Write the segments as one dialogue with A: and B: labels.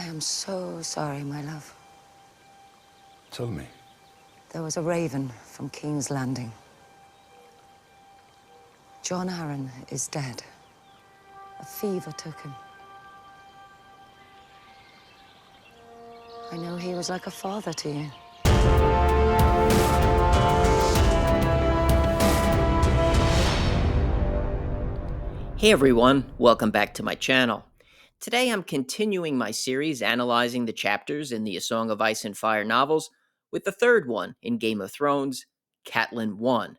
A: am so sorry, my love.
B: Tell me.
A: There was a raven from King's Landing. John Arryn is dead. A fever took him. I know he was like a father to you.
C: Hey everyone, welcome back to my channel. Today I'm continuing my series analyzing the chapters in the A Song of Ice and Fire novels with the third one in Game of Thrones, Catelyn 1.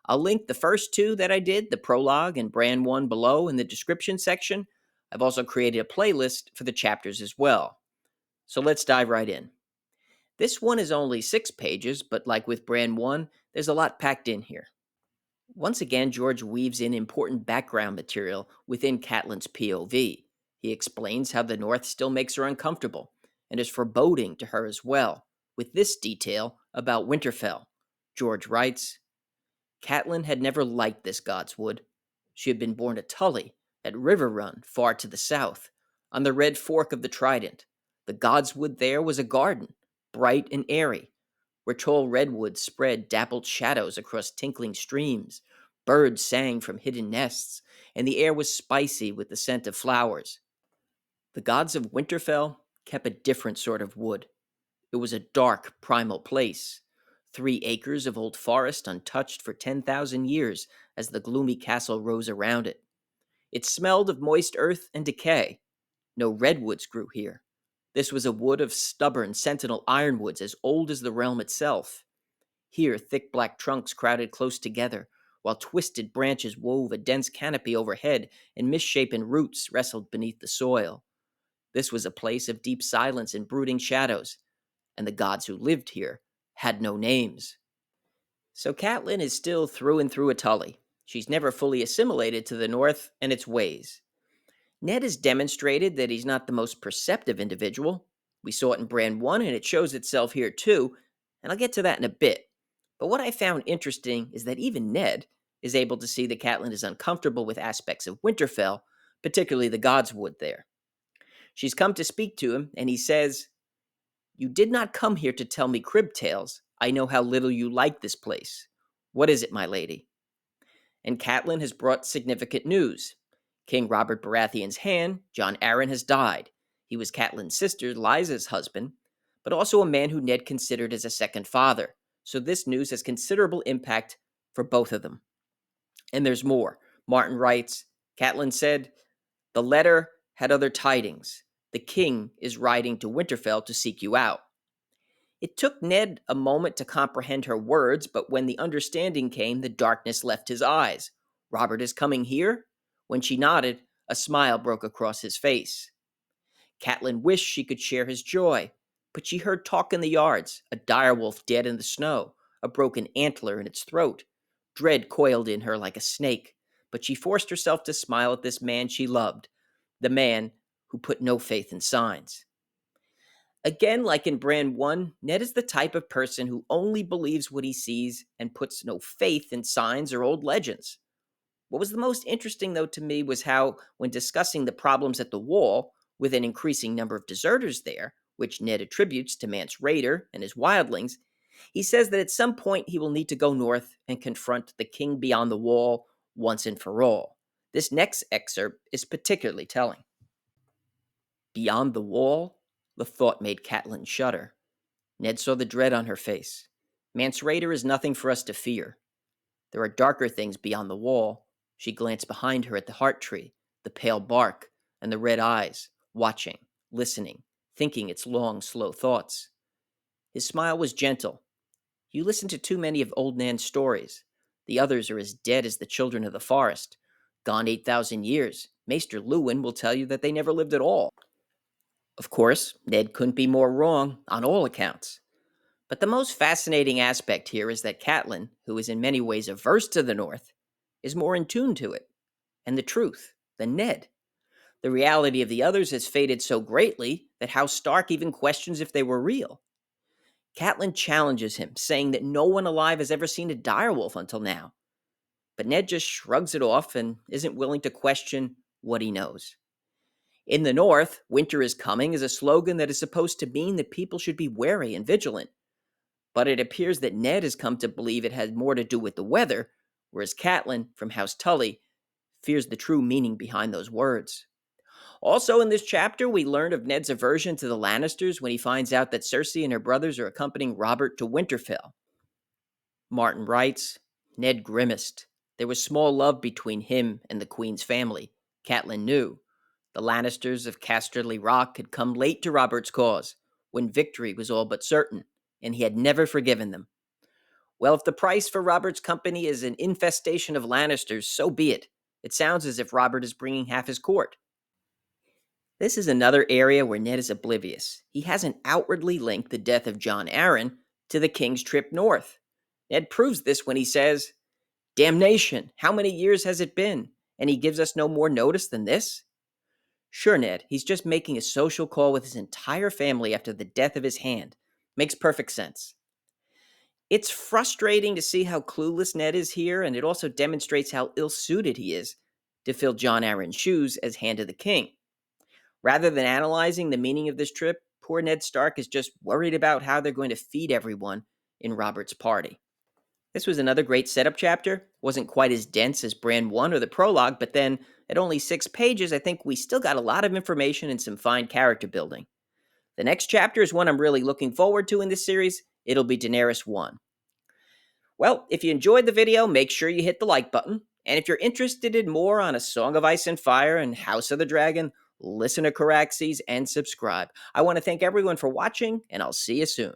C: I'll link the first two that I did, the prologue and Bran 1 below in the description section. I've also created a playlist for the chapters as well. So let's dive right in. This one is only 6 pages, but like with Bran 1, there's a lot packed in here. Once again, George weaves in important background material within Catelyn's POV. He explains how the North still makes her uncomfortable and is foreboding to her as well, with this detail about Winterfell. George writes, Catelyn had never liked this Godswood. She had been born a Tully at River Run, far to the south, on the red fork of the Trident. The Godswood there was a garden, bright and airy, where tall redwoods spread dappled shadows across tinkling streams. Birds sang from hidden nests, and the air was spicy with the scent of flowers. The gods of Winterfell kept a different sort of wood. It was a dark, primal place. 3 acres of old forest untouched for 10,000 years as the gloomy castle rose around it. It smelled of moist earth and decay. No redwoods grew here. This was a wood of stubborn sentinel ironwoods as old as the realm itself. Here, thick black trunks crowded close together, while twisted branches wove a dense canopy overhead and misshapen roots wrestled beneath the soil. This was a place of deep silence and brooding shadows, and the gods who lived here had no names. So Catelyn is still through and through a Tully. She's never fully assimilated to the North and its ways. Ned has demonstrated that he's not the most perceptive individual. We saw it in Bran 1, and it shows itself here too, and I'll get to that in a bit. But what I found interesting is that even Ned is able to see that Catelyn is uncomfortable with aspects of Winterfell, particularly the Godswood there. She's come to speak to him, and he says, You did not come here to tell me crib tales. I know how little you like this place. What is it, my lady? And Catelyn has brought significant news. King Robert Baratheon's hand, John Arryn, has died. He was Catelyn's sister, Lysa's husband, but also a man who Ned considered as a second father. So this news has considerable impact for both of them. And there's more. Martin writes, Catelyn said, The letter had other tidings. The king is riding to Winterfell to seek you out. It took Ned a moment to comprehend her words, but when the understanding came, the darkness left his eyes. Robert is coming here? When she nodded, a smile broke across his face. Catelyn wished she could share his joy, but she heard talk in the yards, a direwolf dead in the snow, a broken antler in its throat. Dread coiled in her like a snake, but she forced herself to smile at this man she loved, the man who put no faith in signs. Again, like in Bran 1, Ned is the type of person who only believes what he sees and puts no faith in signs or old legends. What was the most interesting, though, to me was how, when discussing the problems at the Wall, with an increasing number of deserters there, which Ned attributes to Mance Rayder and his wildlings, he says that at some point he will need to go north and confront the king beyond the Wall once and for all. This next excerpt is particularly telling. Beyond the Wall? The thought made Catelyn shudder. Ned saw the dread on her face. Mance Rayder is nothing for us to fear. There are darker things beyond the Wall. She glanced behind her at the heart tree, the pale bark, and the red eyes, watching, listening, thinking its long, slow thoughts. His smile was gentle. You listen to too many of old Nan's stories. The others are as dead as the children of the forest. Gone 8,000 years. Maester Luwin will tell you that they never lived at all. Of course, Ned couldn't be more wrong on all accounts. But the most fascinating aspect here is that Catelyn, who is in many ways averse to the North, is more in tune to it and the truth than Ned. The reality of the others has faded so greatly that House Stark even questions if they were real. Catelyn challenges him, saying that no one alive has ever seen a direwolf until now. But Ned just shrugs it off and isn't willing to question what he knows. In the North, winter is coming is a slogan that is supposed to mean that people should be wary and vigilant. But it appears that Ned has come to believe it had more to do with the weather, whereas Catelyn, from House Tully, fears the true meaning behind those words. Also in this chapter, we learn of Ned's aversion to the Lannisters when he finds out that Cersei and her brothers are accompanying Robert to Winterfell. Martin writes, Ned grimaced. There was small love between him and the Queen's family. Catelyn knew. The Lannisters of Casterly Rock had come late to Robert's cause, when victory was all but certain, and he had never forgiven them. Well, if the price for Robert's company is an infestation of Lannisters, so be it. It sounds as if Robert is bringing half his court. This is another area where Ned is oblivious. He hasn't outwardly linked the death of Jon Arryn to the king's trip north. Ned proves this when he says, Damnation, how many years has it been? And he gives us no more notice than this? Sure, Ned, he's just making a social call with his entire family after the death of his hand. Makes perfect sense. It's frustrating to see how clueless Ned is here, and it also demonstrates how ill-suited he is to fill Jon Arryn's shoes as Hand of the King. Rather than analyzing the meaning of this trip, poor Ned Stark is just worried about how they're going to feed everyone in Robert's party. This was another great setup chapter. Wasn't quite as dense as Brand 1 or the prologue, but then at only 6 pages, I think we still got a lot of information and some fine character building. The next chapter is one I'm really looking forward to in this series. It'll be Daenerys 1. Well, if you enjoyed the video, make sure you hit the like button. And if you're interested in more on A Song of Ice and Fire and House of the Dragon, listen to Caraxes and subscribe. I want to thank everyone for watching, and I'll see you soon.